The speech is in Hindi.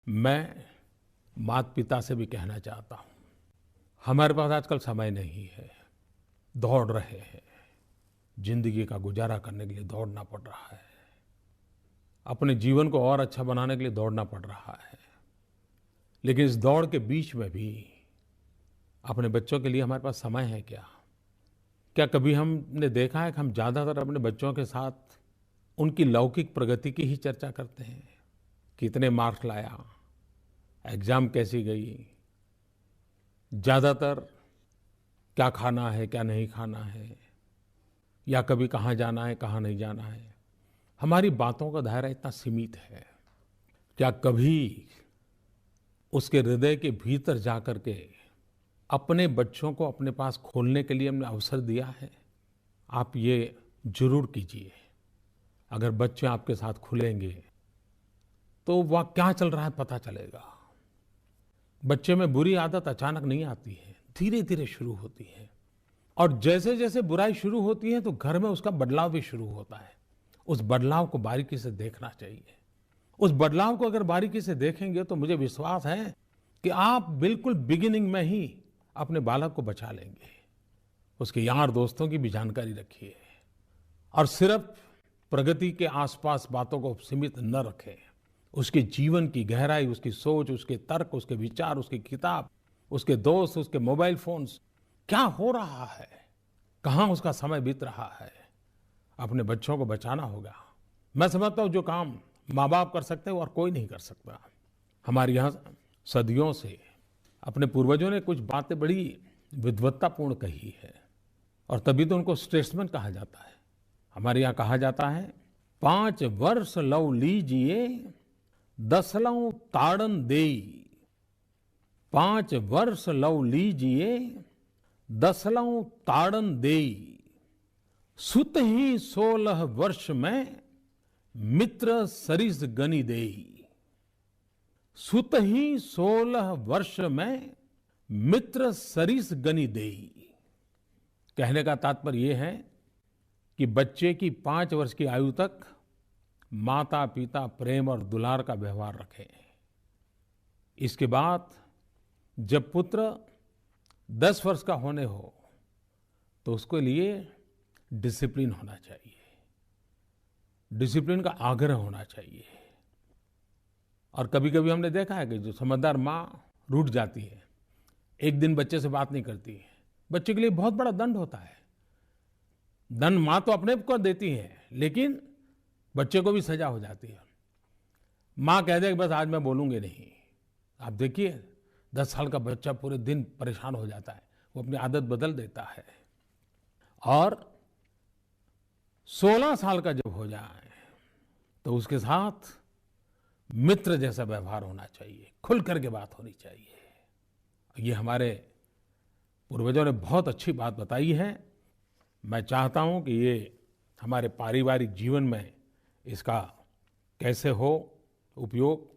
मैं माता-पिता से भी कहना चाहता हूँ, हमारे पास आजकल समय नहीं है, दौड़ रहे हैं, ज़िंदगी का गुज़ारा करने के लिए दौड़ना पड़ रहा है, अपने जीवन को और अच्छा बनाने के लिए दौड़ना पड़ रहा है। लेकिन इस दौड़ के बीच में भी अपने बच्चों के लिए हमारे पास समय है क्या? क्या कभी हमने देखा है कि हम ज़्यादातर अपने बच्चों के साथ उनकी लौकिक प्रगति की ही चर्चा करते हैं? कितने मार्क्स लाया? एग्ज़ाम कैसी गई? ज़्यादातर क्या खाना है, क्या नहीं खाना है? या कभी कहाँ जाना है, कहाँ नहीं जाना है? हमारी बातों का दायरा इतना सीमित है। क्या कभी उसके हृदय के भीतर जाकर के अपने बच्चों को अपने पास खोलने के लिए हमने अवसर दिया है? आप ये ज़रूर कीजिए। अगर बच्चे आपके साथ खुलेंगे तो वह क्या चल रहा है पता चलेगा। बच्चे में बुरी आदत अचानक नहीं आती है, धीरे-धीरे शुरू होती है। और जैसे-जैसे बुराई शुरू होती है तो घर में उसका बदलाव भी शुरू होता है। उस बदलाव को बारीकी से देखना चाहिए। उस बदलाव को अगर बारीकी से देखेंगे तो मुझे विश्वास है कि आप बिल्कुल बिगिनिंग में ही अपने बालक को बचा लेंगे। उसके यार दोस्तों की भी जानकारी रखिए और सिर्फ प्रगति के आसपास बातों को सीमित न रखें। उसके जीवन की गहराई, उसकी सोच, उसके तर्क, उसके विचार, उसकी किताब, उसके दोस्त, उसके मोबाइल फोन्स, क्या हो रहा है, कहाँ उसका समय बीत रहा है, अपने बच्चों को बचाना होगा। मैं समझता हूँ जो काम माँ बाप कर सकते हैं और कोई नहीं कर सकता। हमारे यहाँ सदियों से अपने पूर्वजों ने कुछ बातें बड़ी विद्वत्तापूर्ण कही है और तभी तो उनको स्टेट्समैन कहा जाता है। हमारे यहाँ कहा जाता है 5 वर्ष लव लीजिए 10 लव ताड़न देई। 5 वर्ष लव लीजिए 10 लव ताड़न देई। सुत ही 16 वर्ष में मित्र सरिस गनि देई। सुत ही 16 वर्ष में मित्र सरिस गनि देई। कहने का तात्पर्य यह है कि बच्चे की 5 वर्ष की आयु तक माता पिता प्रेम और दुलार का व्यवहार रखें। इसके बाद जब पुत्र 10 वर्ष का होने हो तो उसके लिए डिसिप्लिन होना चाहिए, डिसिप्लिन का आग्रह होना चाहिए। और कभी-कभी हमने देखा है कि जो समझदार माँ रूठ जाती है, एक दिन बच्चे से बात नहीं करती है, बच्चे के लिए बहुत बड़ा दंड होता है। दंड माँ तो अपने को देती है लेकिन बच्चे को भी सजा हो जाती है। माँ कह दे कि बस आज मैं बोलूंगी नहीं। आप देखिए 10 साल का बच्चा पूरे दिन परेशान हो जाता है, वो अपनी आदत बदल देता है। और 16 साल का जब हो जाए तो उसके साथ मित्र जैसा व्यवहार होना चाहिए, खुल करके बात होनी चाहिए। ये हमारे पूर्वजों ने बहुत अच्छी बात बताई है। मैं चाहता हूं कि ये हमारे पारिवारिक जीवन में इसका कैसे हो उपयोग।